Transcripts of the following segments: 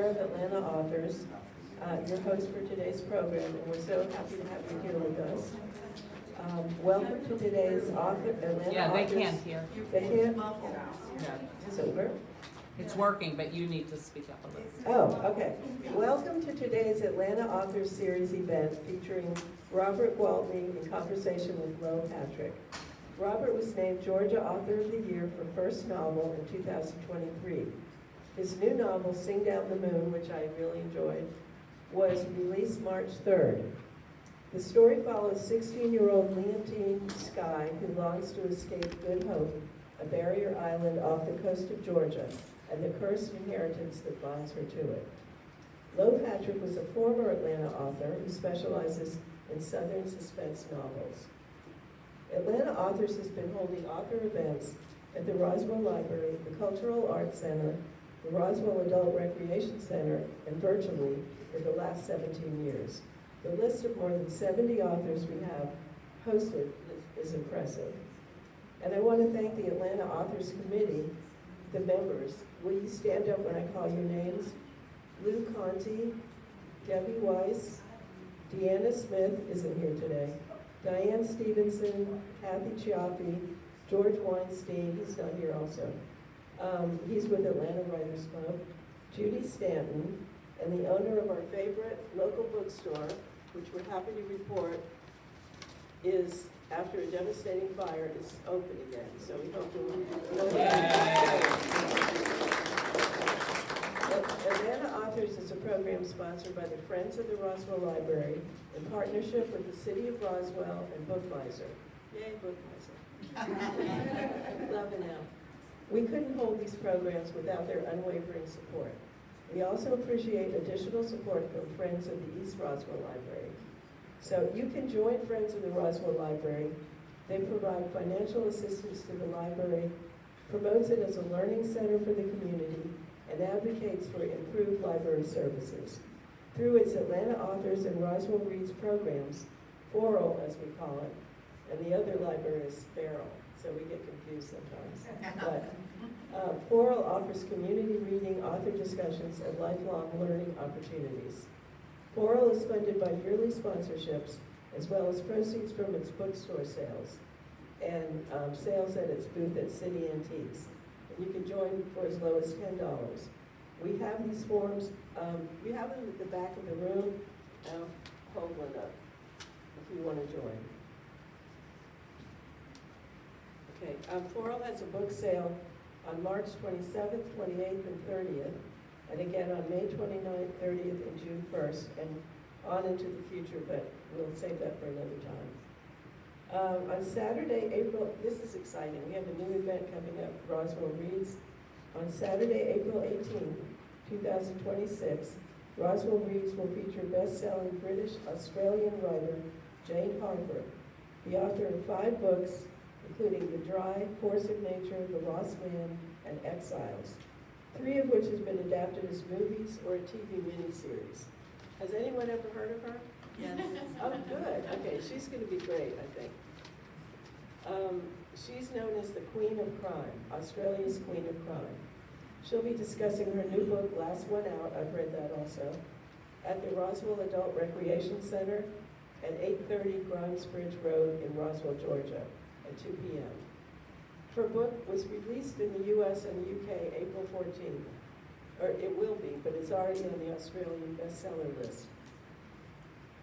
Of Atlanta authors, your host for today's program, and we're so happy to have you here with us. Welcome to today's Atlanta Yeah, they authors. can't hear. They can't? Yeah. Super. It's working, but you need to speak up a little. Oh, okay. Welcome to today's Atlanta Authors Series event featuring Robert Gwaltney in conversation with Lo Patrick. Robert was named Georgia Author of the Year for first novel in 2023. His new novel, Sing Down the Moon, which I really enjoyed, was released March 3rd. The story follows 16-year-old Leontine Skye, who longs to escape Good Hope, a barrier island off the coast of Georgia, and the cursed inheritance that bonds her to it. Lo Patrick was a former Atlanta author who specializes in Southern suspense novels. Atlanta Authors has been holding author events at the Roswell Library, the Cultural Arts Center, the Roswell Adult Recreation Center, and virtually for the last 17 years. The list of more than 70 authors we have hosted is impressive. And I want to thank the Atlanta Authors Committee, the members. Will you stand up when I call your names? Lou Conti, Debbie Weiss, Deanna Smith isn't here today, Diane Stevenson, Kathy Chiappi, George Weinstein, he's not here also. He's with Atlanta Writers Club, Judy Stanton, and the owner of our favorite local bookstore, which we're happy to report is, after a devastating fire, is open again. So we hope to Atlanta Authors is a program sponsored by the Friends of the Roswell Library in partnership with the City of Roswell and Bookmiser. Yay, Bookmiser. Love it now. We couldn't hold these programs without their unwavering support. We also appreciate additional support from Friends of the East Roswell Library. So you can join Friends of the Roswell Library. They provide financial assistance to the library, promotes it as a learning center for the community, and advocates for improved library services. Through its Atlanta Authors and Roswell Reads programs, FORL as we call it, and the other library is Feral, so we get confused sometimes. But FORL offers community reading, author discussions, and lifelong learning opportunities. FORL is funded by yearly sponsorships, as well as proceeds from its bookstore sales, and sales at its booth at City Antiques. And you can join for as low as $10. We have these forms, we have them at the back of the room. I'll hold one up if you want to join. Okay, FORL has a book sale on March 27th, 28th, and 30th, and again on May 29th, 30th, and June 1st, and on into the future, but we'll save that for another time. On Saturday, this is exciting, we have a new event coming up, Roswell Reads. On Saturday, April 18th, 2026, Roswell Reads will feature best-selling British-Australian writer Jane Harper, the author of 5 books, including The Dry, Force of Nature, The Lost Man, and Exiles, 3 of which has been adapted as movies or a TV miniseries. Has anyone ever heard of her? Yes. Oh, good. Okay, she's going to be great, I think. She's known as the Queen of Crime, Australia's Queen of Crime. She'll be discussing her new book, Last One Out, I've read that also, at the Roswell Adult Recreation Center at 830 Grimes Bridge Road in Roswell, Georgia, at 2 p.m. Her book was released in the U.S. and the U.K. April 14th, or it will be, but it's already on the Australian bestseller list.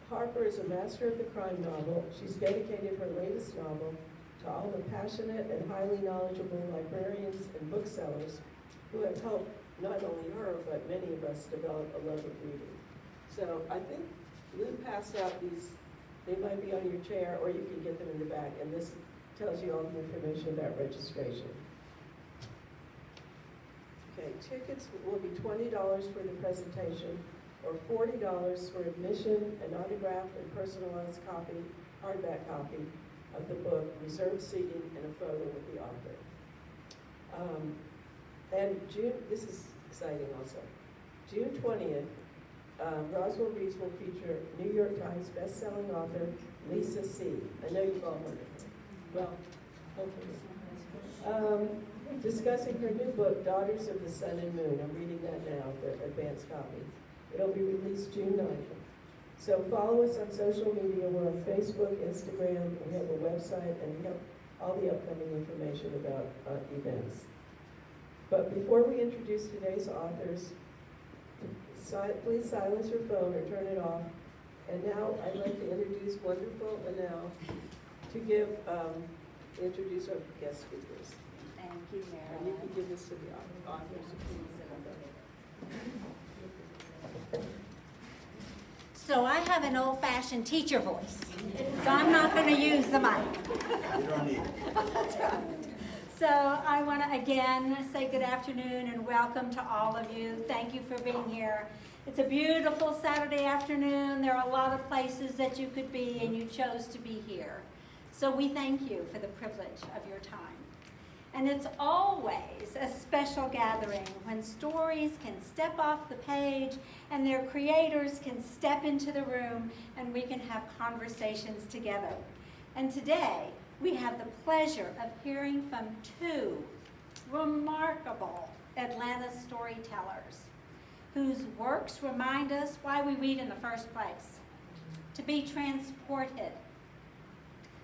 Harper is a master of the crime novel. She's dedicated her latest novel to all the passionate and highly knowledgeable librarians and booksellers who have helped not only her, but many of us develop a love of reading. So I think Lou passed out these, they might be on your chair, or you can get them in the back, and this tells you all the information about registration. Okay, tickets will be $20 for the presentation, or $40 for admission, an autographed and personalized copy, hardback copy of the book, reserved seating, and a photo with the author. And June, this is exciting also, June 20th, Roswell Reads will feature New York Times best-selling author Lisa C. I know you've all heard of her. Well, hopefully. discussing her new book, Daughters of the Sun and Moon. I'm reading that now, the advanced copy. It'll be released June 9th. So follow us on social media. We're on Facebook, Instagram, we have a website, and we have all the upcoming information about events. But before we introduce today's authors, please silence your phone or turn it off. And now I'd like to introduce wonderful Anel to introduce our guest speakers. Thank you, And you can give this to the authors. So I have an old-fashioned teacher voice, so I'm not going to use the mic. You don't need it. So I want to again say good afternoon and welcome to all of you. Thank you for being here. It's a beautiful Saturday afternoon. There are a lot of places that you could be, and you chose to be here. So we thank you for the privilege of your time. And it's always a special gathering when stories can step off the page and their creators can step into the room and we can have conversations together. And today, we have the pleasure of hearing from two remarkable Atlanta storytellers whose works remind us why we read in the first place: to be transported,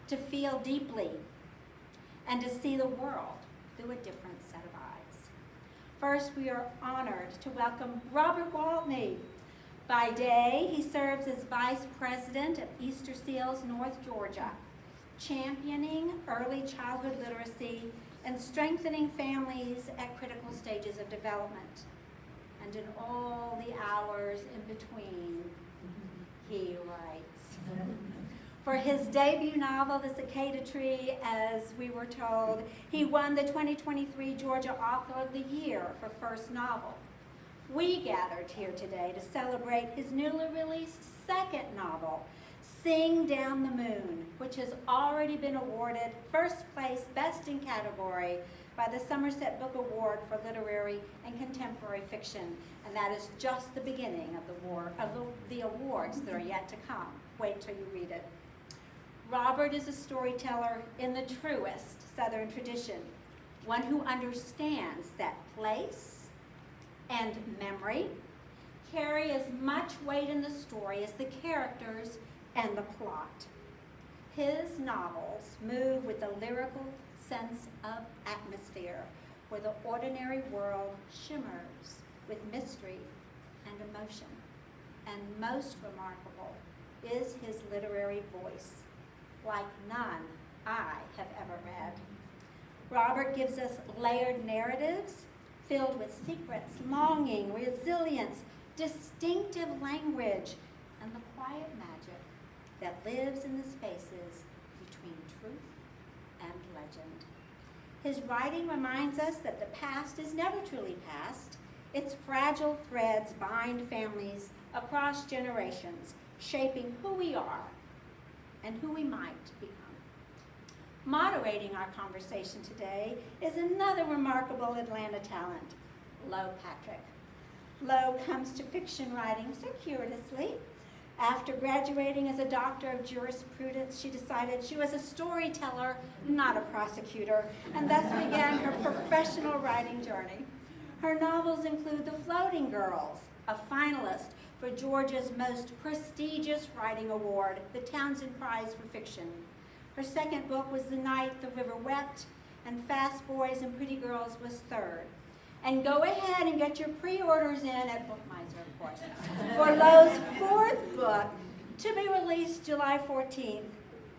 to feel deeply, and to see the world through a different set of eyes. First, we are honored to welcome Robert Gwaltney. By day, he serves as Vice President of Easter Seals, North Georgia, championing early childhood literacy and strengthening families at critical stages of development. And in all the hours in between, he writes. For his debut novel, The Cicada Tree, as we were told, he won the 2023 Georgia Author of the Year for first novel. We gathered here today to celebrate his newly released second novel, Sing Down the Moon, which has already been awarded first place Best in Category by the Somerset Book Award for Literary and Contemporary Fiction. And that is just the beginning of the awards that are yet to come. Wait till you read it. Robert is a storyteller in the truest Southern tradition, one who understands that place and memory carry as much weight in the story as the characters and the plot. His novels move with a lyrical sense of atmosphere, where the ordinary world shimmers with mystery and emotion. And most remarkable is his literary voice, like none I have ever read. Robert gives us layered narratives filled with secrets, longing, resilience, distinctive language, and the quiet magic that lives in the spaces between truth and legend. His writing reminds us that the past is never truly past. Its fragile threads bind families across generations, shaping who we are and who we might become. Moderating our conversation today is another remarkable Atlanta talent, Lo Patrick. Lo comes to fiction writing circuitously. After graduating as a doctor of jurisprudence, she decided she was a storyteller, not a prosecutor, and thus began her professional writing journey. Her novels include The Floating Girls, a finalist for Georgia's most prestigious writing award, the Townsend Prize for Fiction. Her second book was The Night the River Wept, and Fast Boys and Pretty Girls was third. And go ahead and get your pre-orders in at Bookmiser, of course, for Lo's fourth book, to be released July 14th,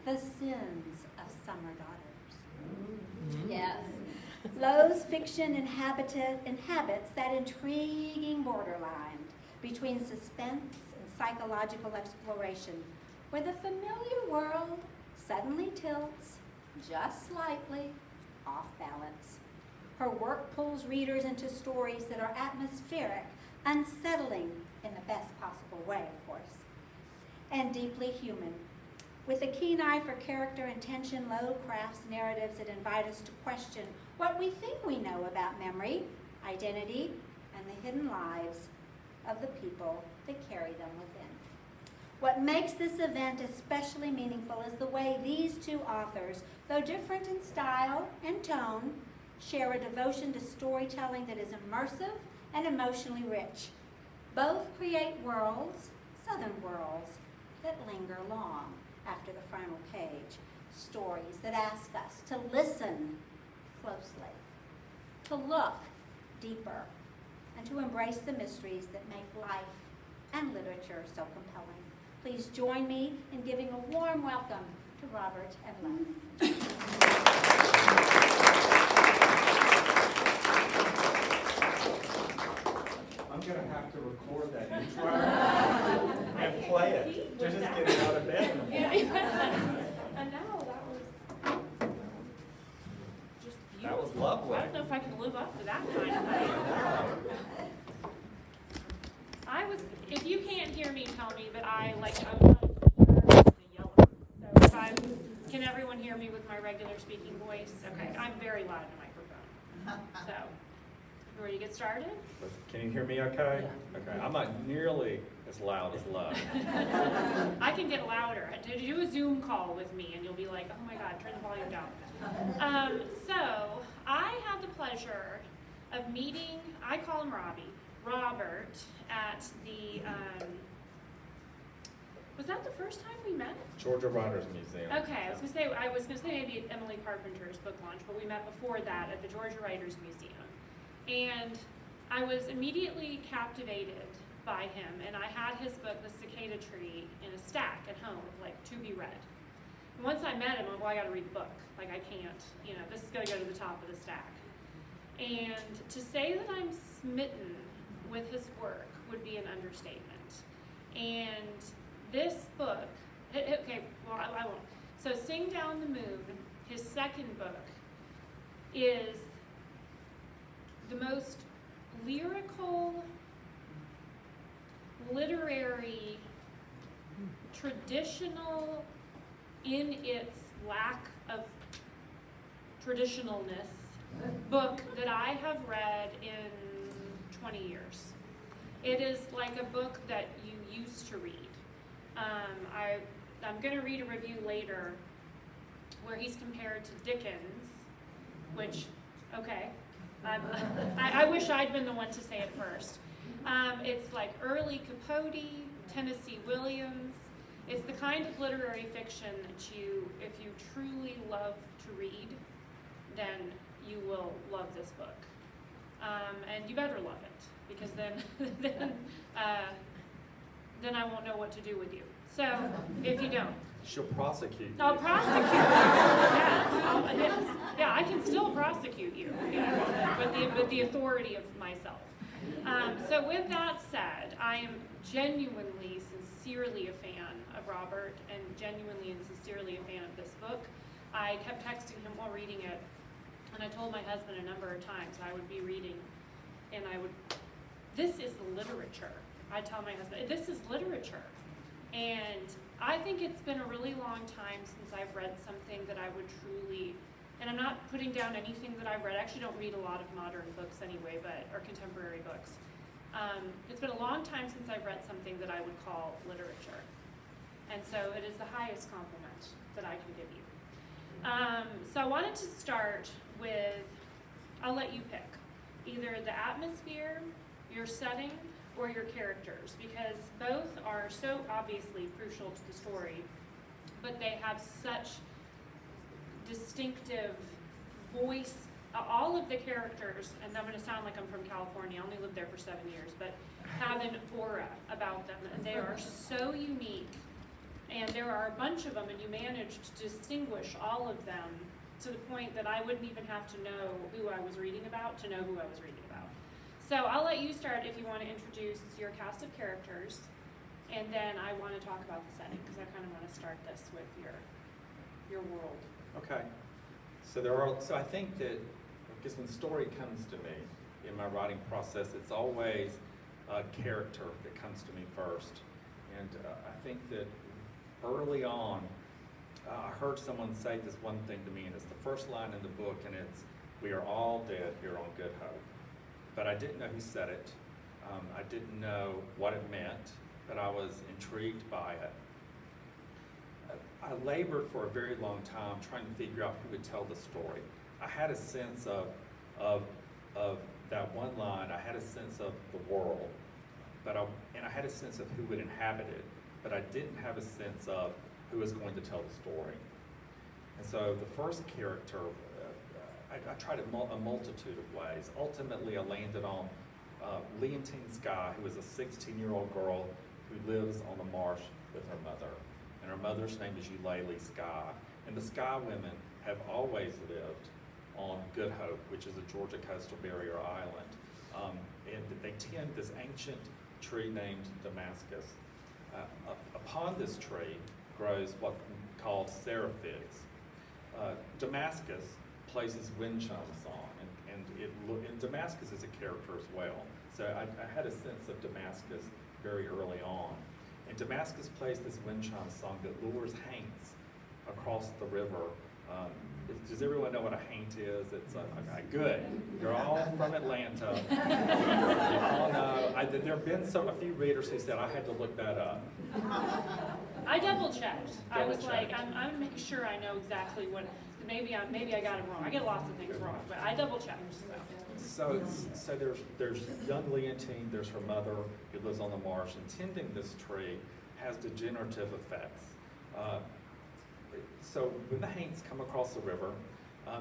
The Sins of Summer Daughters. Yes. Lo's fiction inhabits that intriguing borderline between suspense and psychological exploration, where the familiar world suddenly tilts, just slightly, off balance. Her work pulls readers into stories that are atmospheric, unsettling in the best possible way, of course, and deeply human. With a keen eye for character and tension, Lo crafts narratives that invite us to question what we think we know about memory, identity, and the hidden lives of the people that carry them within. What makes this event especially meaningful is the way these two authors, though different in style and tone, share a devotion to storytelling that is immersive and emotionally rich. Both create worlds, southern worlds, that linger long after the final page. Stories that ask us to listen closely, to look deeper, and to embrace the mysteries that make life and literature so compelling. Please join me in giving a warm welcome to Robert and Lena. I'm gonna have to record that intro and play it. Just getting out of bed. I know, that was just beautiful. That was lovely. I don't know if I can live up to that kind of thing. If you can't hear me, tell me, but I'm not yellow. So can everyone hear me with my regular speaking voice? Okay, I'm very loud in the microphone. So, you ready to get started? Can you hear me okay? Okay, I'm not nearly as loud as Love. I can get louder. Do a Zoom call with me and you'll be like, oh my God, turn the volume down. So, I had the pleasure of meeting, I call him Robert, at the, was that the first time we met? Georgia Writers Museum. Okay, I was gonna say maybe at Emily Carpenter's book launch, but we met before that at the Georgia Writers Museum. And I was immediately captivated by him, and I had his book, The Cicada Tree, in a stack at home, like to be read. And once I met him, I'm like, well, I gotta read the book. Like I can't, this is gonna go to the top of the stack. And to say that I'm smitten with his work would be an understatement. And this book, okay, well, I won't. So Sing Down the Moon, his second book, is the most lyrical, literary, traditional in its lack of traditionalness book that I have read in 20 years. It is like a book that you used to read. I'm going to read a review later where he's compared to Dickens, which, okay, I wish I'd been the one to say it first. It's like early Capote, Tennessee Williams. It's the kind of literary fiction that if you truly love to read, then you will love this book. And you better love it, because then I won't know what to do with you. So, if you don't. She'll prosecute you. I'll prosecute you. Yeah, I can still prosecute you, with the authority of myself. So with that said, I am genuinely, sincerely a fan of Robert, and genuinely and sincerely a fan of this book. I kept texting him while reading it, and I told my husband a number of times I would be reading, and this is literature. I tell my husband, this is literature. And I think it's been a really long time since I've read something that I would truly, and I'm not putting down anything that I've read. I actually don't read a lot of modern books anyway, or contemporary books. It's been a long time since I've read something that I would call literature. And so it is the highest compliment that I can give you. So I wanted to start with, I'll let you pick, either the atmosphere, your setting, or your characters, because both are so obviously crucial to the story, but they have such distinctive voice. All of the characters, and I'm going to sound like I'm from California, I only lived there for 7 years, but have an aura about them, and they are so unique. And there are a bunch of them, and you managed to distinguish all of them to the point that I wouldn't even have to know who I was reading about to know who I was reading about. So I'll let you start if you want to introduce your cast of characters, and then I want to talk about the setting, because I kind of want to start this with your world. Okay. So I think that, because when story comes to me in my writing process, it's always a character that comes to me first. And I think that early on, I heard someone say this one thing to me, and it's the first line in the book, and it's, "We are all dead here on Good Hope." But I didn't know who said it. I didn't know what it meant, but I was intrigued by it. I labored for a very long time trying to figure out who would tell the story. I had a sense of of that one line. I had a sense of the world, and I had a sense of who would inhabit it, but I didn't have a sense of who was going to tell the story. And so the first character, I tried a multitude of ways. Ultimately, I landed on Leontine Skye, who is a 16-year-old girl who lives on the marsh with her mother. And her mother's name is Eulalie Skye. And the Skye women have always lived on Good Hope, which is a Georgia coastal barrier island. And they tend this ancient tree named Damascus. Upon this tree grows what's called seraphigs. Damascus places wind chimes on, and Damascus is a character as well. So I had a sense of Damascus very early on. And Damascus plays this wind chime song that lures haints across the river. Does everyone know what a haint is? It's good. You're all from Atlanta. You all know. There have been a few readers who said I had to look that up. I double checked. I was like, Double-checked. I'm gonna make sure I know exactly what. Maybe I got it wrong. I get lots of things wrong, but I double checked. So there's young Leontine, there's her mother who lives on the marsh, and tending this tree has degenerative effects. So when the haints come across the river,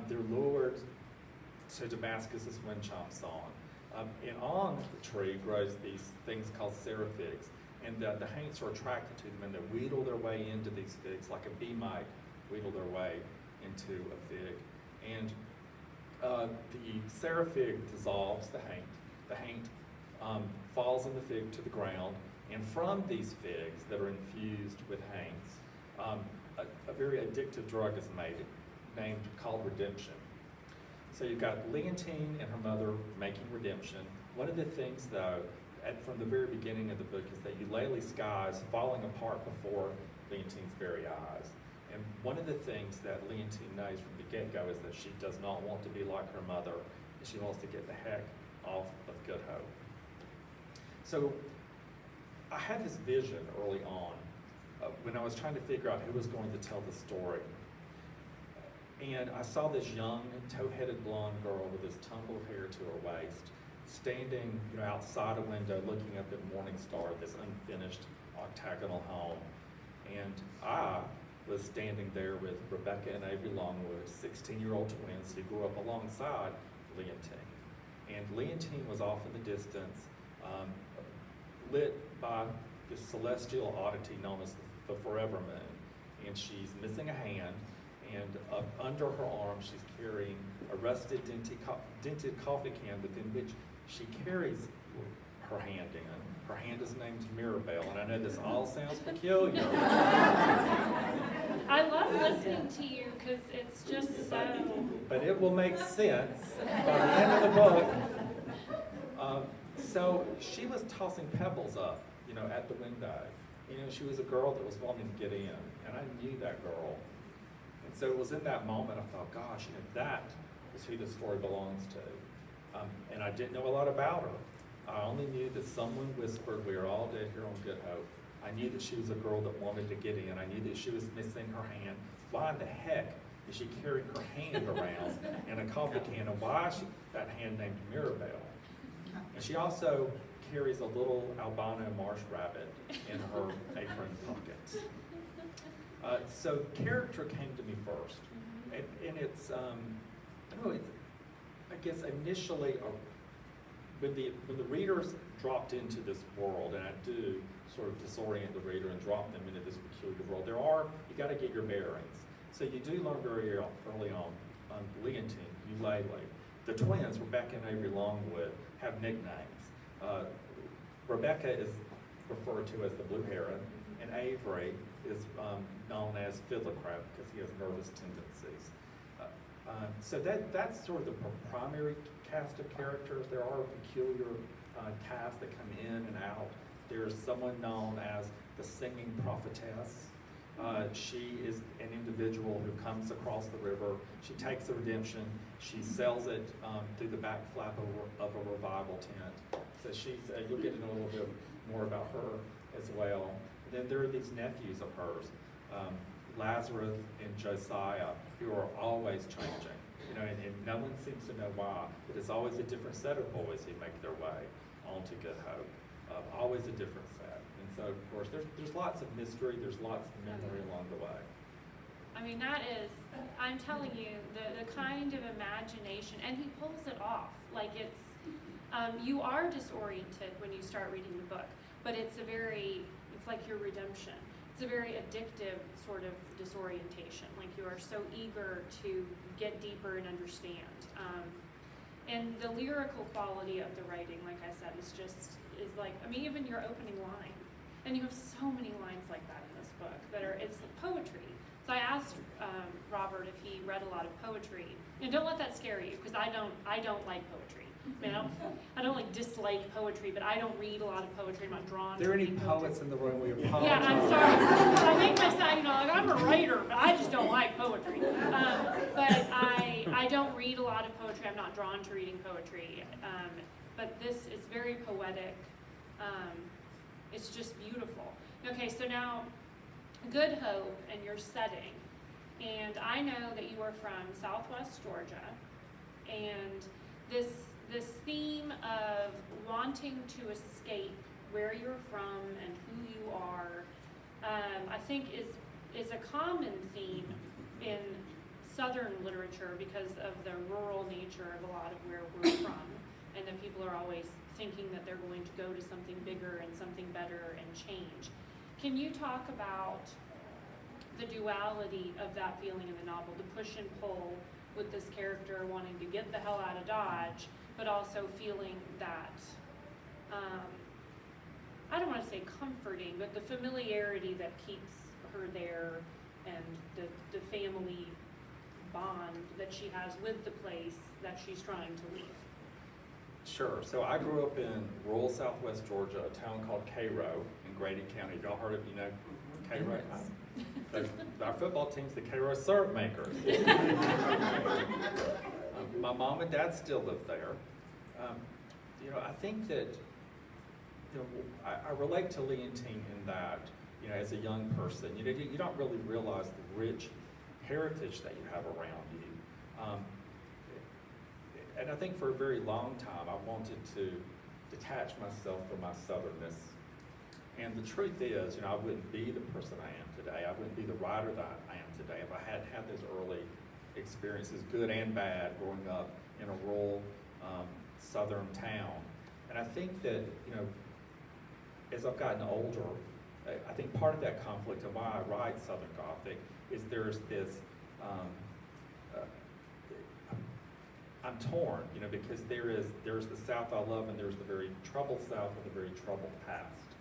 they're lured to Damascus's wind chime song. And on the tree grows these things called seraphigs, and the haints are attracted to them, and they wheedle their way into these figs like a bee might wheedle their way into a fig. And the seraphig dissolves the haint. The haint falls in the fig to the ground, and from these figs that are infused with haints, a very addictive drug is made, called redemption. So you've got Leontine and her mother making redemption. One of the things, though, from the very beginning of the book is that Eulalie Skye is falling apart before Leontine's very eyes. And one of the things that Leontine knows from the get-go is that she does not want to be like her mother, and she wants to get the heck off of Good Hope. So I had this vision early on when I was trying to figure out who was going to tell the story. And I saw this young, tow-headed blonde girl with this tumble of hair to her waist, standing outside a window looking up at Morningstar, this unfinished octagonal home. And I was standing there with Rebecca and Avery Longwood, 16-year-old twins who grew up alongside Leontine. And Leontine was off in the distance, lit by this celestial oddity known as the Forever Moon. And she's missing a hand, and under her arm she's carrying a rusted dented coffee can within which she carries her hand in. Her hand is named Mirabelle, and I know this all sounds peculiar. I love listening to you because it's just so. But it will make sense by the end of the book. So she was tossing pebbles up, at the window. She was a girl that was wanting to get in, and I knew that girl. And so it was in that moment I thought, gosh, that is who the story belongs to. And I didn't know a lot about her. I only knew that someone whispered, "We are all dead here on Good Hope." I knew that she was a girl that wanted to get in. I knew that she was missing her hand. Why in the heck is she carrying her hand around in a coffee can? And why is that hand named Mirabelle? And she also carries a little albino marsh rabbit in her apron pocket. So character came to me first. And it's, I guess initially, when the readers dropped into this world, and I do sort of disorient the reader and drop them into this peculiar world, you got to get your bearings. So you do learn very early on Leontine, Eulalie. The twins, Rebecca and Avery Longwood, have nicknames. Rebecca is referred to as the Blue Heron, and Avery is known as Fiddler-Crab because he has nervous tendencies. So that's sort of the primary cast of characters. There are peculiar casts that come in and out. There's someone known as the Singing Prophetess. She is an individual who comes across the river. She takes the redemption. She sells it through the back flap of a revival tent. So you'll get to know a little bit more about her as well. And then there are these nephews of hers, Lazarus and Josiah, who are always changing. You know, and no one seems to know why, but it's always a different set of boys who make their way onto Good Hope. Always a different set. And so, of course, there's lots of mystery, there's lots of memory along the way. I mean, that is, I'm telling you, the kind of imagination, and he pulls it off. Like it's, you are disoriented when you start reading the book, but it's like your redemption. It's a very addictive sort of disorientation. Like you are so eager to get deeper and understand. And the lyrical quality of the writing, like I said, is like, I mean, even your opening line. And you have so many lines like that in this book it's poetry. So I asked Robert if he read a lot of poetry. And don't let that scare you, because I don't like poetry. I mean, I don't like dislike poetry, but I don't read a lot of poetry. I'm not drawn to Are there any reading poets in the room? We apologize. Yeah, I'm sorry. I make myself, like I'm a writer, but I just don't like poetry. But I don't read a lot of poetry. I'm not drawn to reading poetry. But this is very poetic. It's just beautiful. Okay, so now Good Hope and your setting. And I know that you are from Southwest Georgia, and this theme of wanting to escape where you're from and who you are, I think is a common theme in Southern literature because of the rural nature of a lot of where we're from, and that people are always thinking that they're going to go to something bigger and something better and change. Can you talk about the duality of that feeling in the novel, the push and pull with this character wanting to get the hell out of Dodge, but also feeling that, I don't want to say comforting, but the familiarity that keeps her there and the family bond that she has with the place that she's trying to leave? Sure. So I grew up in rural Southwest Georgia, a town called Cairo in Grady County. Y'all heard of, Cairo? Our football team's the Cairo syrup makers. My mom and dad still live there. I think that, I relate to Leontine in that, as a young person, you don't really realize the rich heritage that you have around you. And I think for a very long time, I wanted to detach myself from my Southernness. And the truth is, I wouldn't be the person I am today. I wouldn't be the writer that I am today if I hadn't had those early experiences, good and bad, growing up in a rural Southern town. And I think that, as I've gotten older, I think part of that conflict and why I write Southern Gothic is there's this, I'm torn, because there's the South I love and there's the very troubled South and the very troubled past.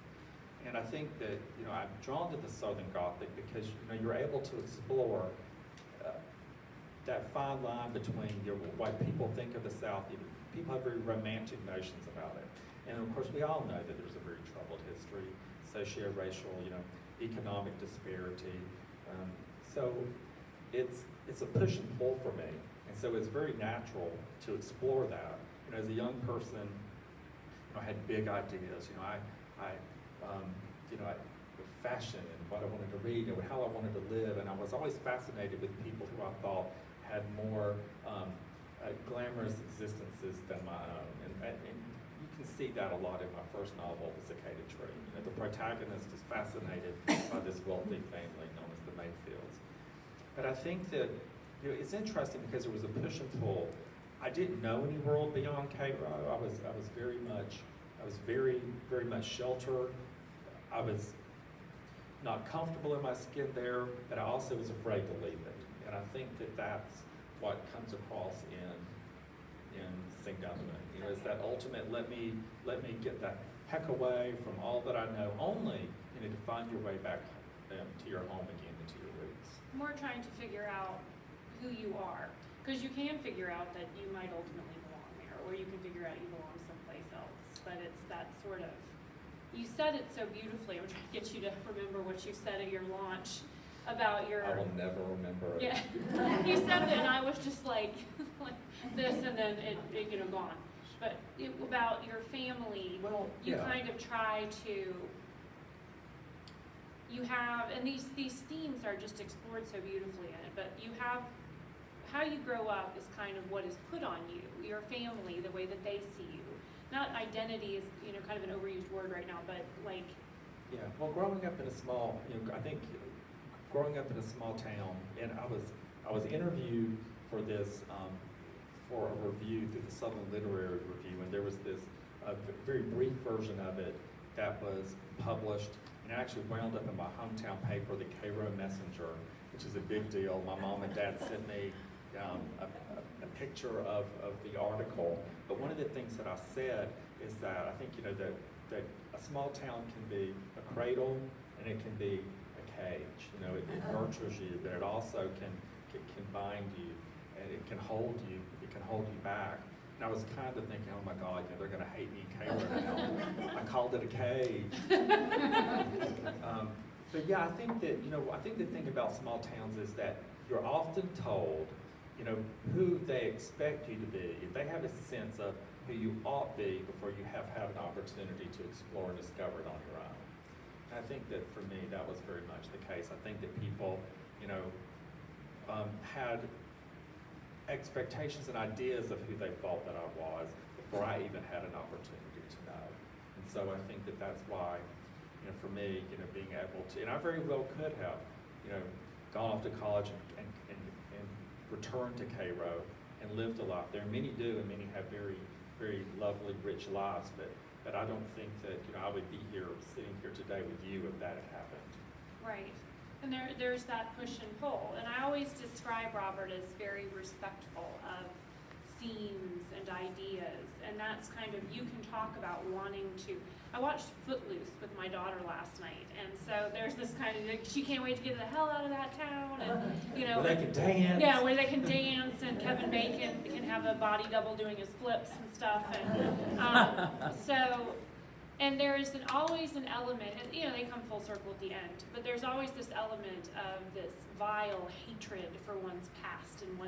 And I think that, I'm drawn to the Southern Gothic because, you're able to explore that fine line between what people think of the South. People have very romantic notions about it. And of course, we all know that there's a very troubled history, socio-racial, economic disparity. So it's a push and pull for me. And so it's very natural to explore that. As a young person, I had big ideas. Fashion and what I wanted to read and how I wanted to live, and I was always fascinated with people who I thought had more glamorous existences than my own. And you can see that a lot in my first novel, The Cicada Tree. The protagonist is fascinated by this wealthy family known as the Mayfields. But I think that it's interesting because there was a push and pull. I didn't know any world beyond Cairo. I was very much sheltered. I was not comfortable in my skin there, but I also was afraid to leave it. And I think that that's what comes across in Sing Down the Moon. Is that ultimate, let me get that heck away from all that I know, only to find your way back to your home again and to your roots. More trying to figure out who you are, because you can figure out that you might ultimately belong there, or you can figure out you belong someplace else. But it's that sort of, you said it so beautifully. I'm trying to get you to remember what you said at your launch about your. I will never remember it. Yeah, you said that, and I was just like this, and then it gone. But about your family, you kind of try to. You have, and these themes are just explored so beautifully in it. But you have how you grow up is kind of what is put on you, your family, the way that they see you. Not identity is, you know, kind of an overused word right now, but like. Yeah, well, growing up in a small, I think growing up in a small town, and I was interviewed for this, for a review through the Southern Literary Review, and there was this very brief version of it that was published, and it actually wound up in my hometown paper, the Cairo Messenger, which is a big deal. My mom and dad sent me a picture of the article, but one of the things that I said is that I think, that a small town can be a cradle and it can be a cage. It nurtures you, but it also can bind you, and it can hold you back. And I was kind of thinking, oh my God, they're going to hate me in Cairo now. I called it a cage. But yeah, I think the thing about small towns is that you're often told, who they expect you to be. They have a sense of who you ought to be before you have had an opportunity to explore and discover it on your own. And I think that for me, that was very much the case. I think that people, had expectations and ideas of who they thought that I was before I even had an opportunity to know. And so I think that that's why, for me, being able to, and I very well could have, gone off to college and returned to Cairo and lived a life there. Many do, and many have very, very lovely, rich lives, but I don't think that, I would be sitting here today with you if that had happened. Right. And there's that push and pull. And I always describe Robert as very respectful of themes and ideas. And that's kind of, you can talk about wanting to. I watched Footloose with my daughter last night. And so there's this kind of, she can't wait to get the hell out of that town. And, where they can dance. Yeah, where they can dance, and Kevin Bacon can have a body double doing his flips and stuff. And and there is always an element, and they come full circle at the end, but there's always this element of this vile hatred for one's past and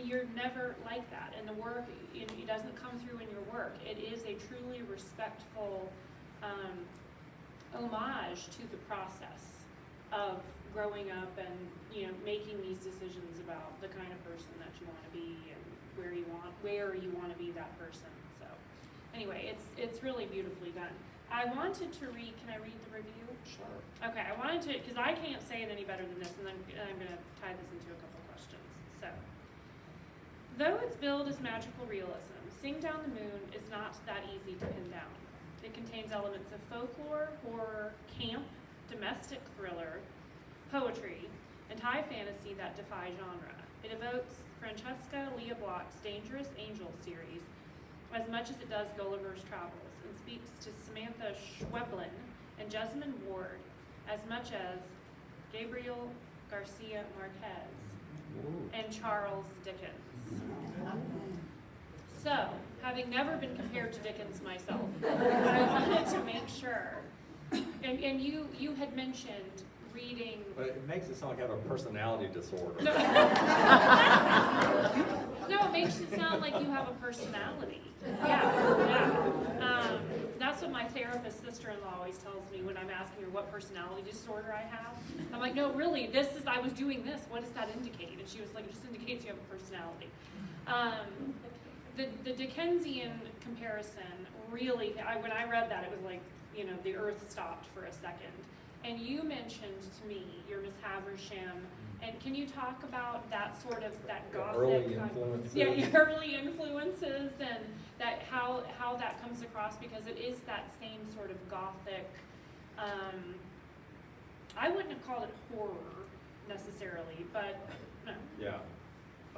you're never like that. And the work, it doesn't come through in your work. It is a truly respectful homage to the process of growing up and, making these decisions about the kind of person that you want to be and where you want to be that person. So anyway, it's really beautifully done. I wanted to read, can I read the review? Sure. Okay, I wanted to, because I can't say it any better than this, and then I'm going to tie this into a couple questions. So, though its build is magical realism, Sing Down the Moon is not that easy to pin down. It contains elements of folklore, horror, camp, domestic thriller, poetry, and high fantasy that defy genre. It evokes Francesca Leah Bloch's Dangerous Angel series as much as it does Gulliver's Travels, and speaks to Samantha Schweblin and Jessamine Ward as much as Gabriel Garcia Marquez and Charles Dickens. So, having never been compared to Dickens myself, I wanted to make sure, and you had mentioned reading. But it makes it sound like I have a personality disorder. No, it makes it sound like you have a personality. Yeah. That's what my therapist sister-in-law always tells me when I'm asking her what personality disorder I have. I'm like, no, really, I was doing this. What does that indicate? And she was like, it just indicates you have a personality. The Dickensian comparison really, when I read that, it was like, the earth stopped for a second. And you mentioned to me your Miss Haversham, and can you talk about that Gothic early influences? Yeah, your early influences, and that how that comes across, because it is that same sort of Gothic. I wouldn't have called it horror necessarily, but yeah,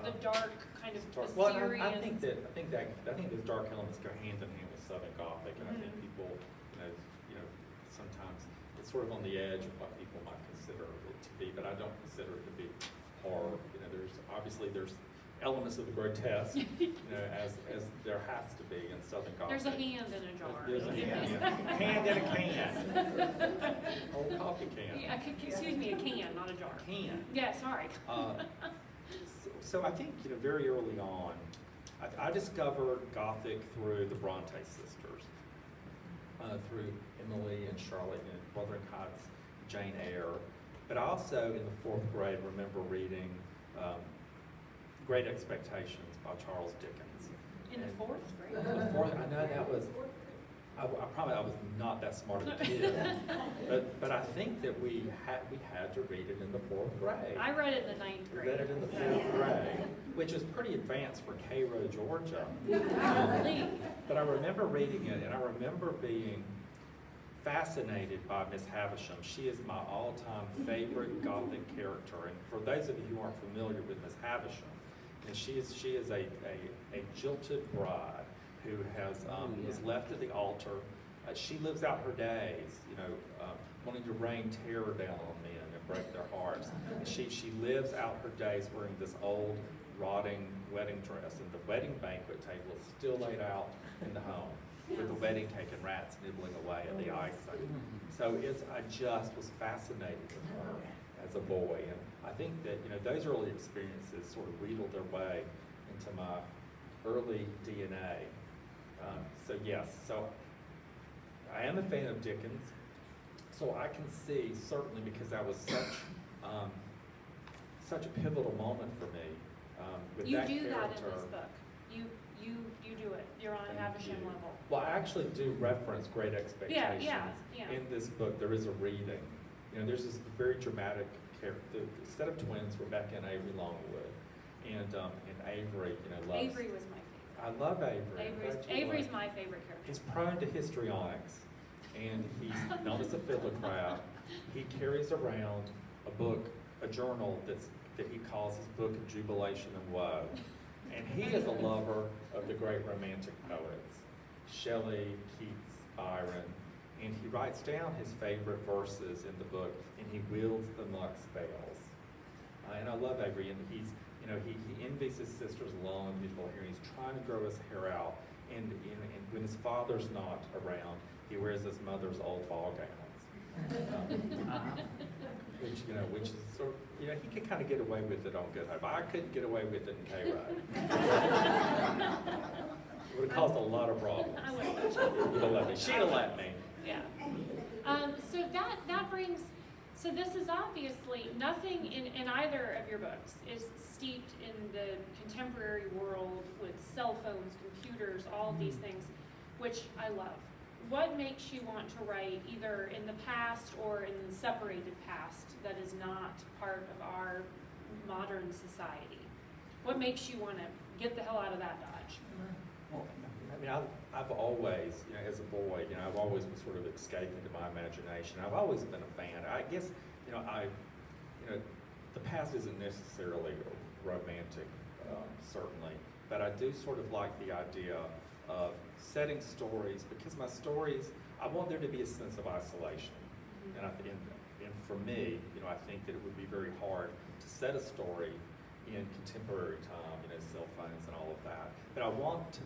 the dark kind of dark. mysterious. Well, I think those dark elements go hand in hand with Southern Gothic, and I think people, sometimes it's sort of on the edge of what people might consider it to be, but I don't consider it to be horror. There's elements of the grotesque, as there has to be in Southern Gothic. There's a hand in a jar. There's a hand in a can. Old coffee can. Yeah, excuse me, a can, not a jar. Can. Yeah, sorry. So I think, very early on, I discovered Gothic through the Bronte sisters, through Emily and Charlotte and Wuthering Heights, Jane Eyre. But I also, in the 4th grade, remember reading Great Expectations by Charles Dickens. In the And fourth grade. the fourth, I know that was, I probably, I was not that smart of a kid, but I think that we had to read it in the fourth grade. I read it in the ninth We grade. read it in the fourth grade, which is pretty advanced for Cairo, Georgia. Golly. But I remember reading it, and I remember being fascinated by Miss Havisham. She is my all-time favorite Gothic character. And for those of you who aren't familiar with Miss Havisham, and she is a jilted bride who was left at the altar. She lives out her days, wanting to rain terror down on men and break their hearts. And she lives out her days wearing this old, rotting wedding dress, and the wedding banquet table is still laid out in the home, with the wedding cake and rats nibbling away at the icing. So I just was fascinated with her as a boy, and I think that those early experiences sort of wheedled their way into my early DNA. So yes, so I am a fan of Dickens. So I can see, certainly, because that was such a pivotal moment for me with You that do character. that in this book. You do it. You're on Thank Havisham you. level. Well, I actually do reference Great Expectations. Yeah. In this book, there is a reading. There's this very dramatic character, the set of twins, Rebecca and Avery Longwood, and Avery, loves. Avery was my favorite. I love Avery. I'm glad you Avery's like- my favorite character. He's prone to histrionics, and he's known as a fiddler crab. He carries around a journal that he calls his Book of Jubilation and Woe. And he is a lover of the great romantic poets, Shelley, Keats, Byron, and he writes down his favorite verses in the book, and he wields them like spells. And I love Avery, and he envies his sister's long, beautiful hair. He's trying to grow his hair out, and when his father's not around, he wears his mother's old ball gowns. Which is sort of, he could kind of get away with it on Good Hope. I couldn't get away with it in Cairo. It would have caused a lot of problems. I would've let you. She'd have let me. Yeah. So that brings, so this is obviously nothing in either of your books is steeped in the contemporary world with cell phones, computers, all these things, which I love. What makes you want to write either in the past or in the separated past that is not part of our modern society? What makes you want to get the hell out of that Dodge? Well, I've always, as a boy, I've always been sort of escaping to my imagination. I've always been a fan. I guess, the past isn't necessarily romantic, certainly, but I do sort of like the idea of setting stories, because my stories, I want there to be a sense of isolation. And for me, I think that it would be very hard to set a story in contemporary time, cell phones and all of that. But I want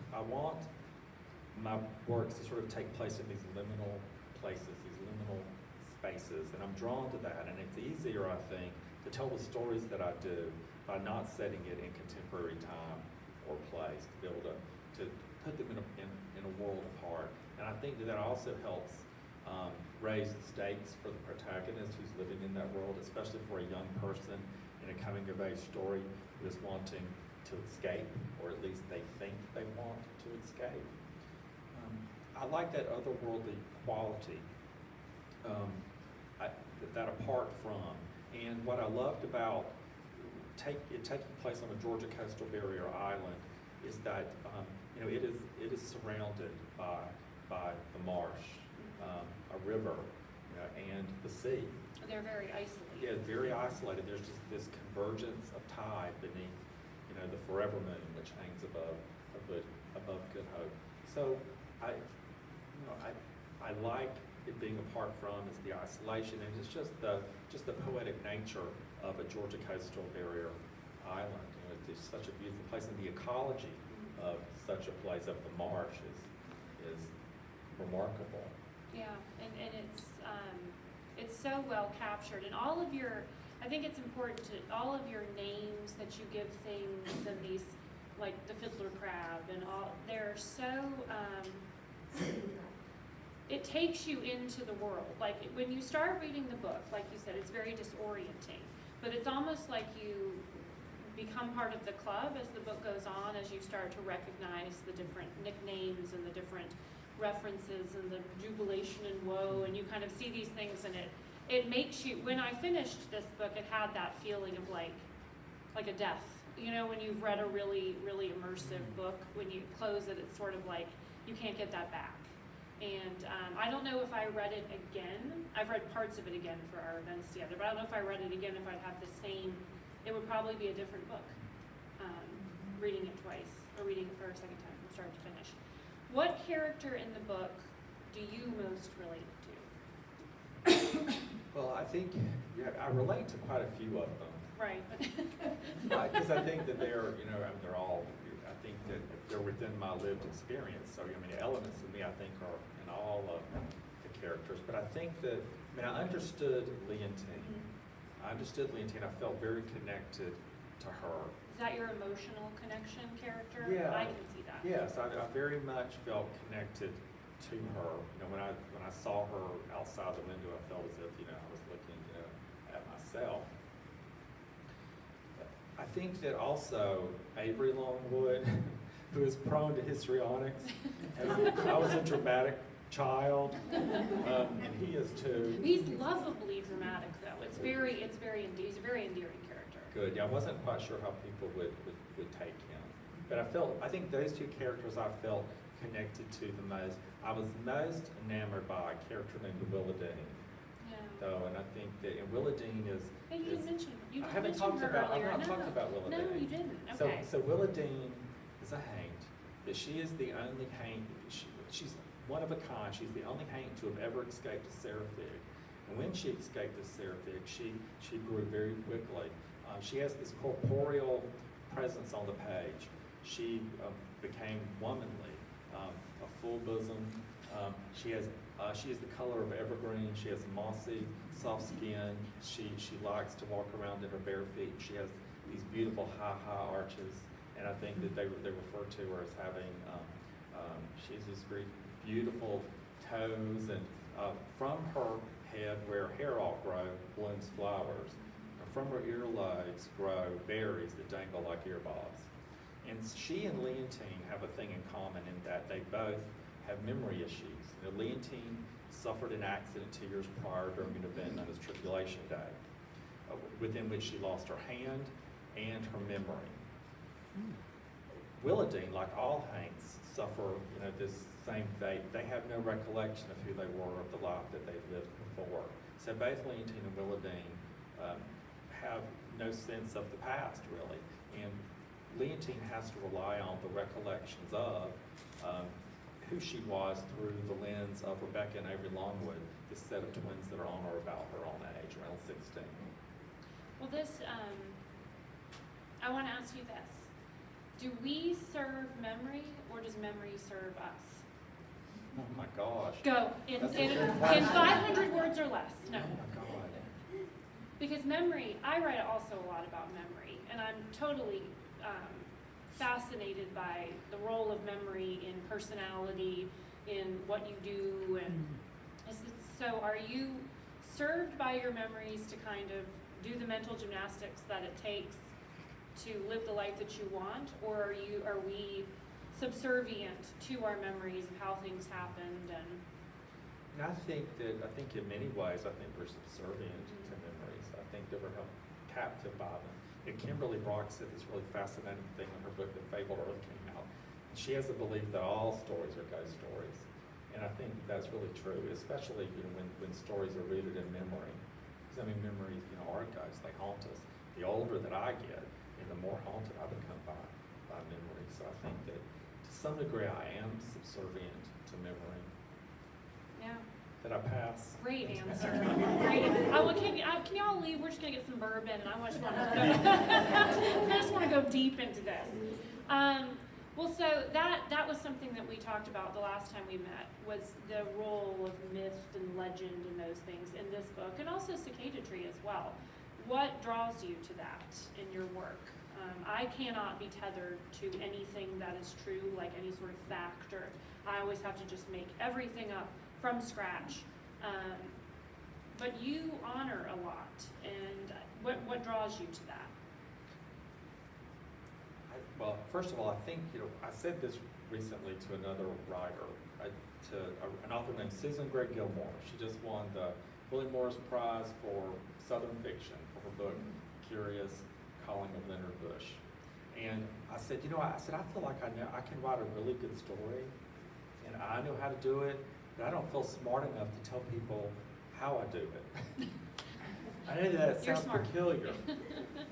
my works to sort of take place in these liminal places, these liminal spaces, and I'm drawn to that. And it's easier, I think, to tell the stories that I do by not setting it in contemporary time or place, to be able to put them in a world apart. And I think that also helps raise the stakes for the protagonist who's living in that world, especially for a young person in a coming-of-age story who is wanting to escape, or at least they think they want to escape. I like that otherworldly quality that apart from. And what I loved about it taking place on a Georgia coastal barrier island is that it is surrounded by the marsh, a river, and the sea. They're very isolated. Yeah, very isolated. There's just this convergence of tide beneath, the forever moon which hangs above Good Hope. So I like it being apart from is the isolation, and it's just the poetic nature of a Georgia coastal barrier island. It's such a beautiful place, and the ecology of such a place, of the marsh, is remarkable. Yeah, and it's so well captured, and all of your, I think it's important to, all of your names that you give things, and these, like the fiddler crab and all, they're so, it takes you into the world. Like when you start reading the book, like you said, it's very disorienting, but it's almost like you become part of the club as the book goes on, as you start to recognize the different nicknames and the different references and the jubilation and woe, and you kind of see these things, and it makes you, when I finished this book, it had that feeling of like a death. You know, when you've read a really, really immersive book, when you close it, it's sort of like you can't get that back. And I don't know if I read it again. I've read parts of it again for our events together, but I don't know if I read it again, if I'd have the same, it would probably be a different book, reading it twice, or reading it for a second time from start to finish. What character in the book do you most relate to? Well, I think, yeah, I relate to quite a few of them. Right. Because I think that they're, you know, I mean, they're all, I think that they're within my lived experience. So, I mean, the elements of me, I think, are in all of the characters. But I think that, I mean, I understood Leontine. I understood Leontine. I felt very connected to her. Is that your emotional connection character? Yeah. I can see that. Yes, I very much felt connected to her. You know, when I saw her outside the window, I felt as if, you know, I was looking, you know, at myself. I think that also Avery Longwood, who is prone to histrionics, I was a dramatic child, and he is too. He's lovably dramatic, though. He's a very endearing character. Good. Yeah, I wasn't quite sure how people would take him, but I think those two characters I felt connected to the most. I was most enamored by a character named Willadine, Yeah. though, and I think that and Willadine is. Hey, you didn't mention. You I didn't haven't mention talked her about. earlier. I've not No. talked about Willadine. No, you didn't. Okay. So Willadine is a haint, but she is the only haint. She's one of a kind. She's the only haint to have ever escaped a seraphic. And when she escaped the seraphic, she grew very quickly. She has this corporeal presence on the page. She became womanly, a full bosom. She is the color of evergreen. She has mossy, soft skin. She likes to walk around in her bare feet. She has these beautiful high arches, and I think that they refer to her as having. She has these very beautiful toes, and from her head, where hair all grow, blooms flowers. From her earlobes grow berries that dangle like earballs. And she and Leontine have a thing in common in that they both have memory issues. You know, Leontine suffered an accident 2 years prior during an event known as Tribulation Day, within which she lost her hand and her memory. Willadine, like all haints, suffer, you know, this same fate. They have no recollection of who they were, of the life that they lived before. So both Leontine and Willadine have no sense of the past, really. And Leontine has to rely on the recollections of who she was through the lens of Rebecca and Avery Longwood, this set of twins that are on or about her own age, around 16. Well, I want to ask you this. Do we serve memory, or does memory serve us? Oh my gosh. Go, in That's a good question. 500 words or less. No. Oh my God. Because memory, I write also a lot about memory, and I'm totally fascinated by the role of memory in personality, in what you do, and so are you served by your memories to kind of do the mental gymnastics that it takes to live the life that you want, or are we subservient to our memories of how things happened? And I think in many ways, I think we're subservient to memories. I think that we're held captive by them. And Kimberly Brock said this really fascinating thing in her book, The Fabled Earth, came out. She has a belief that all stories are ghost stories. And I think that's really true, especially when stories are rooted in memory. Because I mean, memories, are ghosts, they haunt us. The older that I get, and the more haunted I become by memory. So I think that to some degree I am subservient to memory. yeah. Did I pass? Great answer. Great. Can y'all leave? We're just gonna get some bourbon, and I just want to go deep into this. Well, so that was something that we talked about the last time we met, was the role of myth and legend and those things in this book, and also Cicada Tree as well. What draws you to that in your work? I cannot be tethered to anything that is true, like any sort of fact, or I always have to just make everything up from scratch. But you honor a lot, and what draws you to that? Well, first of all, I think, I said this recently to another writer, an author named Susan Gray Gilmore. She just won the William Morris Prize for Southern Fiction for her book, Curious Calling of Leonard Bush. And I said, I feel like I can write a really good story, and I know how to do it, but I don't feel smart enough to tell people how I do it. I know that You're sounds smart. peculiar,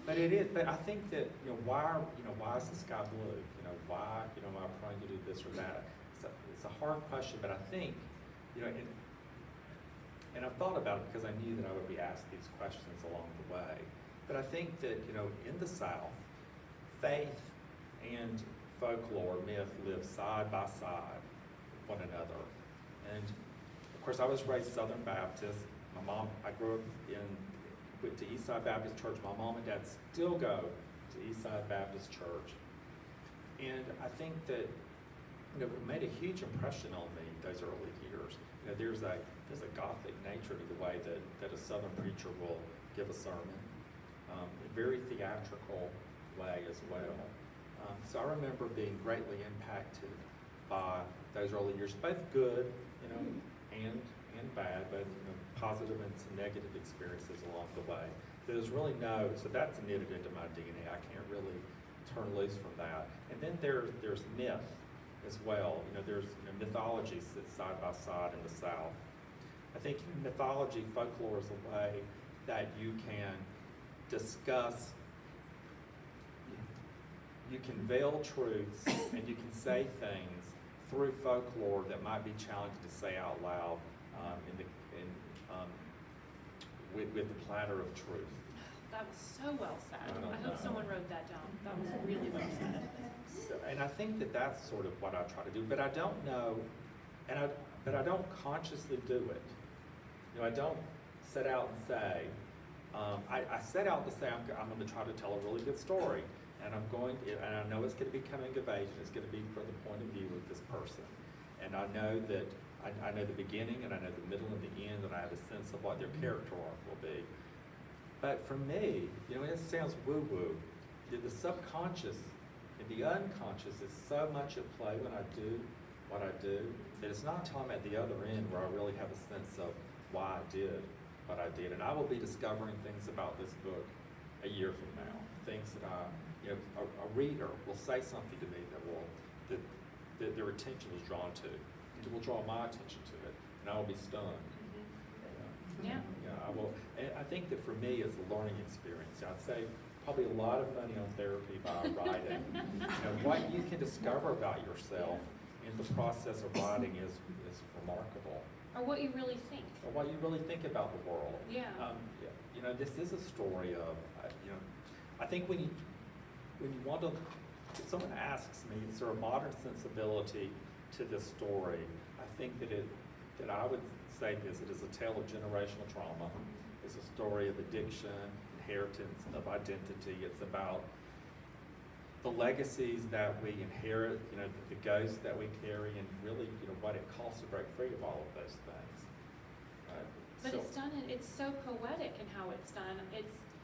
but it is. But I think that why is the sky blue? Why am I trying to do this or that? It's a hard question, but I think and I've thought about it because I knew that I would be asked these questions along the way. But I think that in the South, faith and folklore, myth live side by side with one another. And of course, I was raised Southern Baptist. I grew up went to Eastside Baptist Church. My mom and dad still go to Eastside Baptist Church. And I think that it made a huge impression on me those early years. There's a Gothic nature to the way that a Southern preacher will give a sermon, a very theatrical way as well. So I remember being greatly impacted by those early years, both good, and bad, but positive and some negative experiences along the way. There's really so that's knitted into my DNA. I can't really turn loose from that. And then there's myth as well. There's mythology sits side by side in the South. I think mythology, folklore is a way that you can discuss, you can veil truths, and you can say things through folklore that might be challenging to say out loud with the platter of truth. That was so well said. I hope know. someone wrote that down. That was really well said. And I think that that's sort of what I try to do, but I don't know, but I don't consciously do it. I don't set out and say, I set out to say I'm going to try to tell a really good story, and and I know it's going to be coming of age, and it's going to be from the point of view of this person, and I know that I know the beginning, and I know the middle and the end, and I have a sense of what their character arc will be. But for me, it sounds woo-woo. The subconscious and the unconscious is so much at play when I do what I do that it's not until I'm at the other end where I really have a sense of why I did what I did. And I will be discovering things about this book a year from now. Things that a reader will say something to me that their attention was drawn to. It will draw my attention to it, and I will be stunned. Yeah. I will. And I think that for me, it's a learning experience. I'd say probably a lot of money on therapy by writing. What you can discover about yourself in the process of writing is remarkable. Or what you really think. Or what you really think about the world. Yeah. This is a story of, I think when you want to, if someone asks me, is there a modern sensibility to this story? I think that I would say this: it is a tale of generational trauma. It's a story of addiction, inheritance, of identity. It's about the legacies that we inherit, the ghosts that we carry, and really, what it costs to break free of all of those things. But it's done. It's so poetic in how it's done.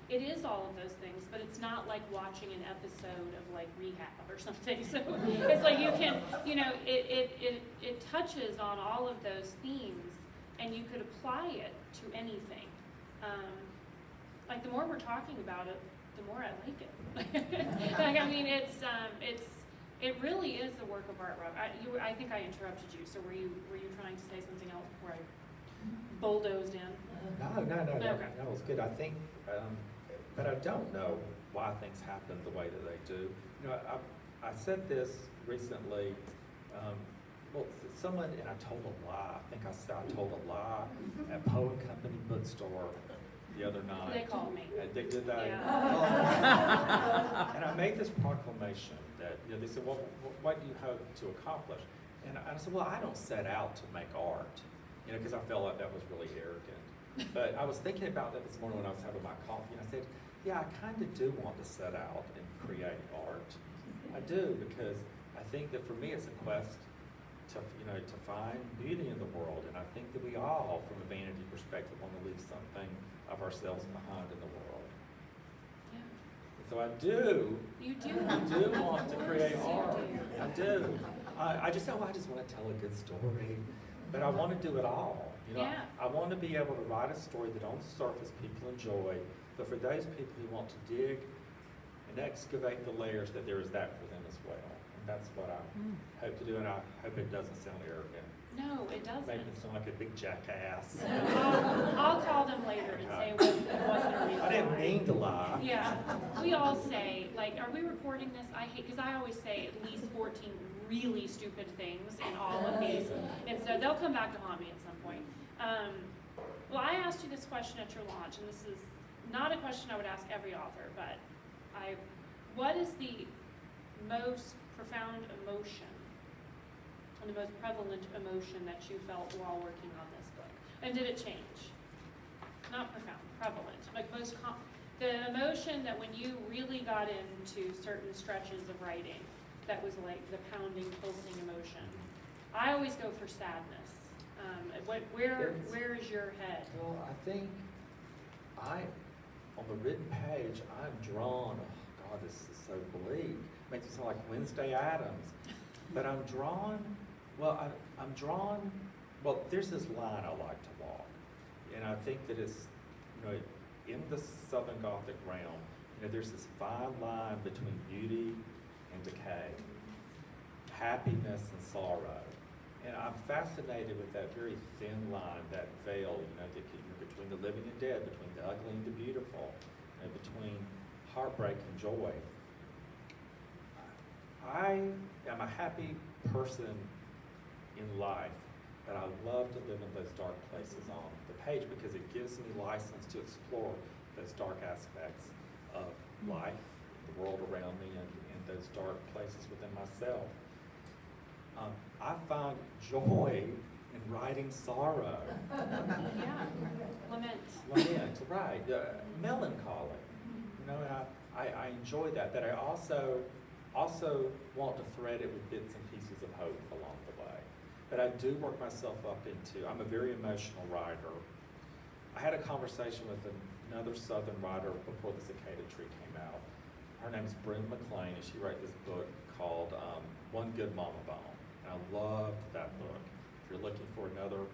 It is all of those things, but it's not like watching an episode of like Rehab or something. So it's like you can, it touches on all of those themes, and you could apply it to anything. Like the more we're talking about it, the more I like it. It really is a work of art, Rob. I think I interrupted you. So were you trying to say something else where I bulldozed in? No, Okay. that was good. I think, but I don't know why things happen the way that they do. I said this recently. Someone, and I told a lie. I think I told a lie at Poe and Company bookstore the other night. They called me. Did they? Yeah. And I made this proclamation that they said, "Well, what do you hope to accomplish?" And I said, "Well, I don't set out to make art, because I felt like that was really arrogant." But I was thinking about that this morning when I was having my coffee, and I said, "Yeah, I kind of do want to set out and create art. I do, because I think that for me, it's a quest to find beauty in the world, and I think that we all, from a vanity perspective, want to leave something of ourselves behind in the world." Yeah. So I do. You do. I do want to create Yes, you art. do. I do. I just want to tell a good story, but I want to do it all. You know, Yeah. I want to be able to write a story that on the surface people enjoy, but for those people who want to dig and excavate the layers, that there is that for them as well. And that's what I hope to do, and I hope it doesn't sound arrogant. No, it doesn't. Make me sound like a big jackass. I'll call them later and say it wasn't a real I didn't lie. mean to lie. Yeah, we all say, like, are we recording this? I hate, because I always say at least 14 really stupid things in all of these, and so they'll come back to haunt me at some point. Well, I asked you this question at your launch, and this is not a question I would ask every author, but what is the most profound emotion and the most prevalent emotion that you felt while working on this book? And did it change? Not profound, prevalent. Like the emotion that when you really got into certain stretches of writing, that was like the pounding, pulsing emotion. I always go for sadness. Where is your head? Well, I think on the written page, I'm drawn, oh God, this is so bleak. Makes me sound like Wednesday Addams. But I'm drawn, well, there's this line I like to walk. And I think that it's, in the Southern Gothic realm, there's this fine line between beauty and decay, happiness and sorrow. And I'm fascinated with that very thin line, that veil, between the living and dead, between the ugly and the beautiful, and between heartbreak and joy. I am a happy person in life, but I love to live in those dark places on the page because it gives me license to explore those dark aspects of life, the world around me, and those dark places within myself. I find joy in writing sorrow. Yeah, lament. Lament, right, melancholy. And I enjoy that. That I also want to thread it with bits and pieces of hope along the way. But I do work myself up into, I'm a very emotional writer. I had a conversation with another Southern writer before the Cicada Tree came out. Her name is Brenda McLean, and she wrote this book called One Good Mama Bone. And I loved that book. If you're looking for another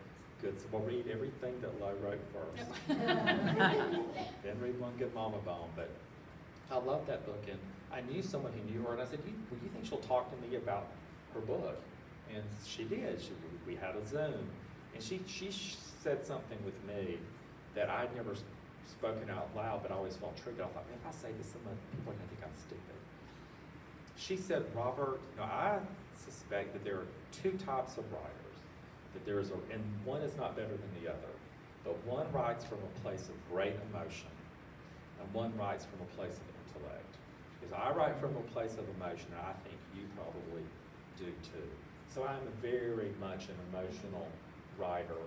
good, well, read everything that Lo wrote first. Then read One Good Mama Bone. But I love that book, and I knew someone who knew her, and I said, "Well, you think she'll talk to me about her book?" And she did. We had a Zoom, and she said something with me that I'd never spoken out loud, but I always felt triggered. I thought, if I say this, some people are going to think I'm stupid. She said, "Robert, I suspect that there are two types of writers. That there is, and one is not better than the other. But one writes from a place of great emotion, and one writes from a place of intellect. Because I write from a place of emotion, and I think you probably do too. So I'm very much an emotional writer.